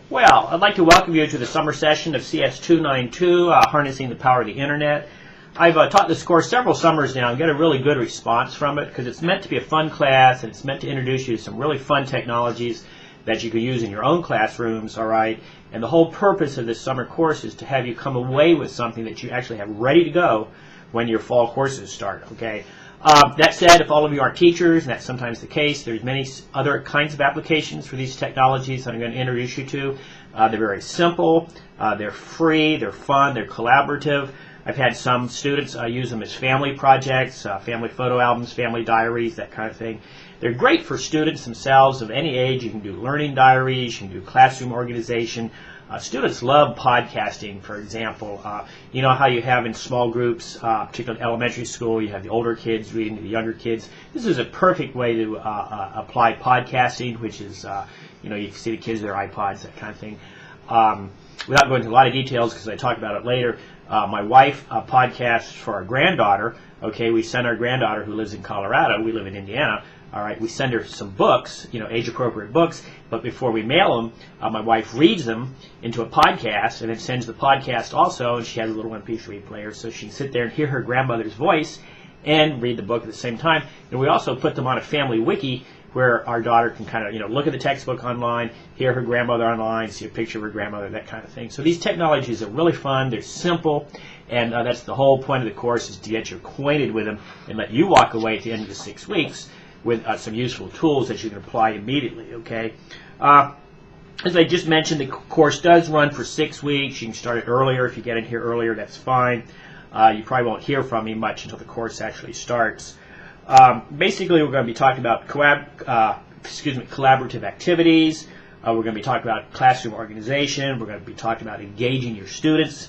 Well, I'd like to welcome you to the summer session of CS292, Harnessing the Power of the Internet. I've taught this course several summers now and get a really good response from it because it's meant to be a fun class and it's meant to introduce you to some really fun technologies that you can use in your own classrooms, all right? And the whole purpose of this summer course is to have you come away with something that you actually have ready to go when your fall courses start, okay? That said, if all of you are teachers, and that's sometimes the case, there's many other kinds of applications for these technologies that I'm going to introduce you to. They're very simple, they're free, they're fun, they're collaborative. I've had some students use them as family projects, family photo albums, family diaries, that kind of thing. They're great for students themselves of any age. You can do learning diaries, you can do classroom organization. Students love podcasting, for example. You know how you have in small groups, particularly in elementary school, you have the older kids reading to the younger kids. This is a perfect way to apply podcasting, which is, you know, you can see the kids with their iPods, that kind of thing. Without going into a lot of details, because I talk about it later, my wife podcasts for our granddaughter. Okay, we send our granddaughter, who lives in Colorado, we live in Indiana, all right, we send her some books, you know, age-appropriate books, but before we mail them, my wife reads them into a podcast and then sends the podcast also, and she has a little MP3 player, so she can sit there and hear her grandmother's voice and read the book at the same time. And we also put them on a family wiki where our daughter can kind of, you know, look at the textbook online, hear her grandmother online, see a picture of her grandmother, that kind of thing. So these technologies are really fun, they're simple, and that's the whole point of the course, is to get you acquainted with them and let you walk away at the end of the 6 weeks with some useful tools that you can apply immediately, okay? As I just mentioned, the course does run for 6 weeks. You can start it earlier. If you get in here earlier, that's fine. You probably won't hear from me much until the course actually starts. Basically, we're going to be talking about collaborative activities. We're going to be talking about classroom organization. We're going to be talking about engaging your students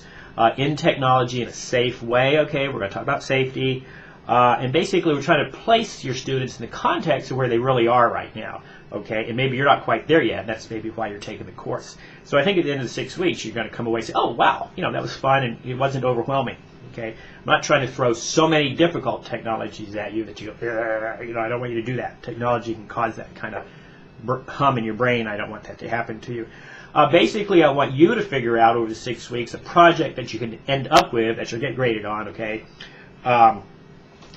in technology in a safe way, okay? We're going to talk about safety. And basically, we're trying to place your students in the context of where they really are right now, okay? And maybe you're not quite there yet. That's maybe why you're taking the course. So I think at the end of the 6 weeks, you're going to come away and say, oh, wow, you know, that was fun and it wasn't overwhelming, okay? I'm not trying to throw so many difficult technologies at you that you go, you know, I don't want you to do that. Technology can cause that kind of hum in your brain. I don't want that to happen to you. Basically, I want you to figure out over the 6 weeks a project that you can end up with that you'll get graded on, okay?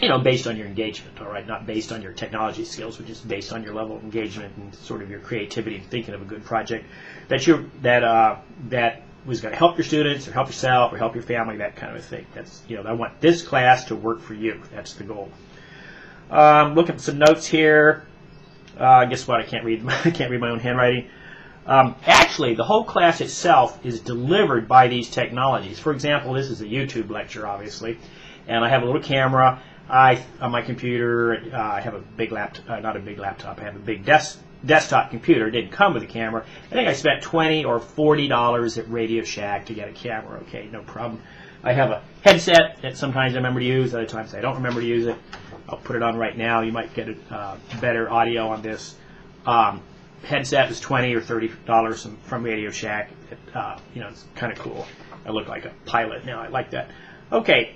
You know, based on your engagement, all right, not based on your technology skills, but just based on your level of engagement and sort of your creativity and thinking of a good project that that was going to help your students or help yourself or help your family, that kind of a thing. That's, you know, I want this class to work for you. That's the goal. Look at some notes here. Guess what? I can't read my own handwriting. Actually, the whole class itself is delivered by these technologies. For example, this is a YouTube lecture, obviously, and I have a little camera. On my computer, I have a big laptop, not a big laptop, I have a big desktop computer. It didn't come with a camera. I think I spent $20 or $40 at Radio Shack to get a camera, okay, no problem. I have a headset that sometimes I remember to use, other times I don't remember to use it. I'll put it on right now. You might get better audio on this. Headset is $20 or $30 from Radio Shack. You know, it's kind of cool. I look like a pilot now. I like that. Okay.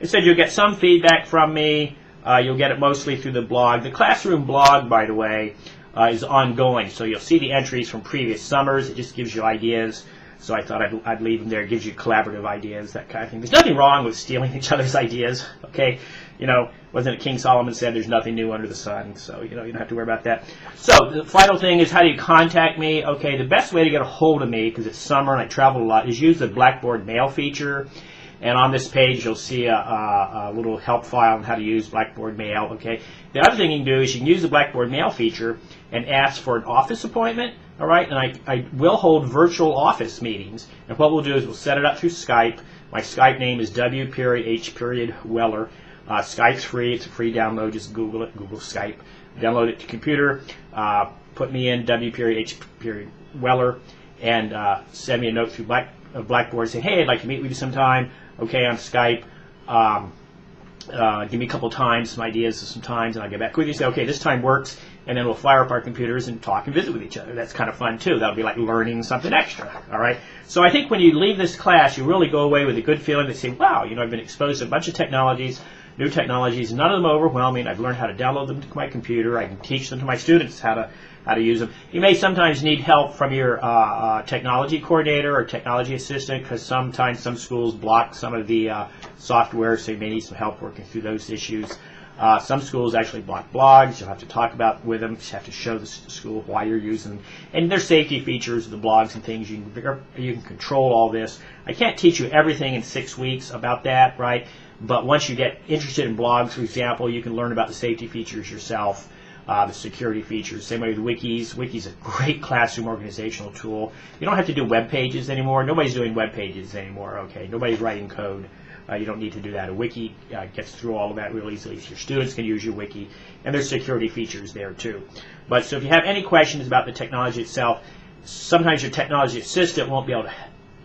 It said you'll get some feedback from me. You'll get it mostly through the blog. The classroom blog, by the way, is ongoing. So you'll see the entries from previous summers. It just gives you ideas. So I thought I'd leave them there. It gives you collaborative ideas, that kind of thing. There's nothing wrong with stealing each other's ideas, okay? You know, wasn't it King Solomon said there's nothing new under the sun? So, you know, you don't have to worry about that. So the final thing is, how do you contact me? Okay, the best way to get a hold of me, because it's summer and I travel a lot, is use the Blackboard Mail feature. And on this page, you'll see a little help file on how to use Blackboard Mail, okay? The other thing you can do is you can use the Blackboard Mail feature and ask for an office appointment, all right? And I will hold virtual office meetings. And what we'll do is we'll set it up through Skype. My Skype name is W.H.Weller. Skype's free. It's a free download. Just Google it, Google Skype. Download it to computer. Put me in W.H.Weller and send me a note through Blackboard. Say, hey, I'd like to meet with you sometime. Okay, on Skype, give me a couple times, some ideas of some times, and I'll get back with you. Say, okay, this time works, and then we'll fire up our computers and talk and visit with each other. That's kind of fun, too. That'll be like learning something extra, all right? So I think when you leave this class, you really go away with a good feeling that say, wow, you know, I've been exposed to a bunch of technologies, new technologies, none of them overwhelming. I've learned how to download them to my computer. I can teach them to my students how to how to use them. You may sometimes need help from your technology coordinator or technology assistant, because sometimes some schools block some of the software, so you may need some help working through those issues. Some schools actually block blogs. You'll have to talk about with them. You have to show the school why you're using them. And there's safety features of the blogs and things. You can control all this. I can't teach you everything in 6 weeks about that, right? But once you get interested in blogs, for example, you can learn about the safety features yourself, the security features. Same way with wikis. Wiki's a great classroom organizational tool. You don't have to do web pages anymore. Nobody's doing web pages anymore, okay? Nobody's writing code. You don't need to do that. A wiki gets through all of that real easily. So your students can use your wiki, and there's security features there too. But so if you have any questions about the technology itself, sometimes your technology assistant won't be able to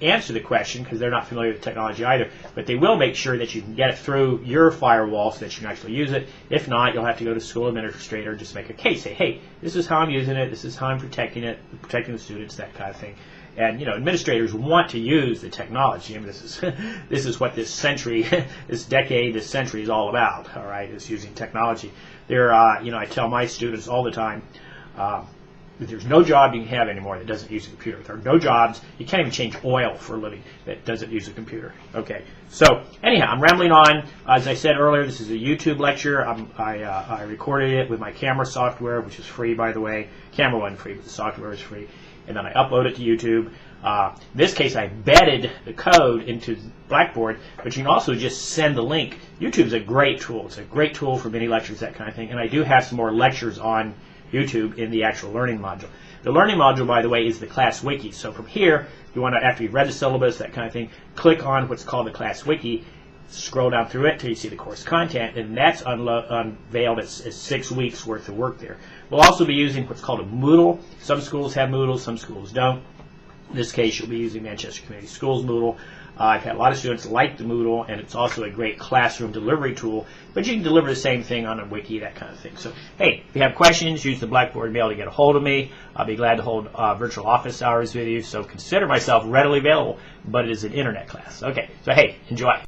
answer the question because they're not familiar with technology either, but they will make sure that you can get it through your firewall so that you can actually use it. If not, you'll have to go to school administrator, just make a case, say, hey, this is how I'm using it, this is how I'm protecting it, protecting the students, that kind of thing. And administrators want to use the technology. I mean, this is what this century, this decade, this century is all about. All right, is using technology. I tell my students all the time, there's no job you can have anymore that doesn't use a computer. There are no jobs. You can't even change oil for a living that doesn't use a computer. Okay. So anyhow, I'm rambling on. As I said earlier, this is a YouTube lecture. I recorded it with my camera software, which is free, by the way. Camera wasn't free, but the software is free. And then I upload it to YouTube. In this case, I embedded the code into Blackboard, but you can also just send the link. YouTube's a great tool. It's a great tool for mini lectures, that kind of thing. And I do have some more lectures on YouTube in the actual learning module. The learning module, by the way, is the class wiki. So from here, you want to, after you've read the syllabus, that kind of thing, click on what's called the class wiki, scroll down through it until you see the course content, and that's unveiled as 6 weeks worth of work there. We'll also be using what's called a Moodle. Some schools have Moodle, some schools don't. In this case, you'll be using Manchester Community Schools Moodle. I've had a lot of students like the Moodle, and it's also a great classroom delivery tool, but you can deliver the same thing on a wiki, that kind of thing. So, hey, if you have questions, use the Blackboard to be able to get a hold of me. I'll be glad to hold virtual office hours with you, so consider myself readily available, but it is an internet class. Okay, so hey, enjoy.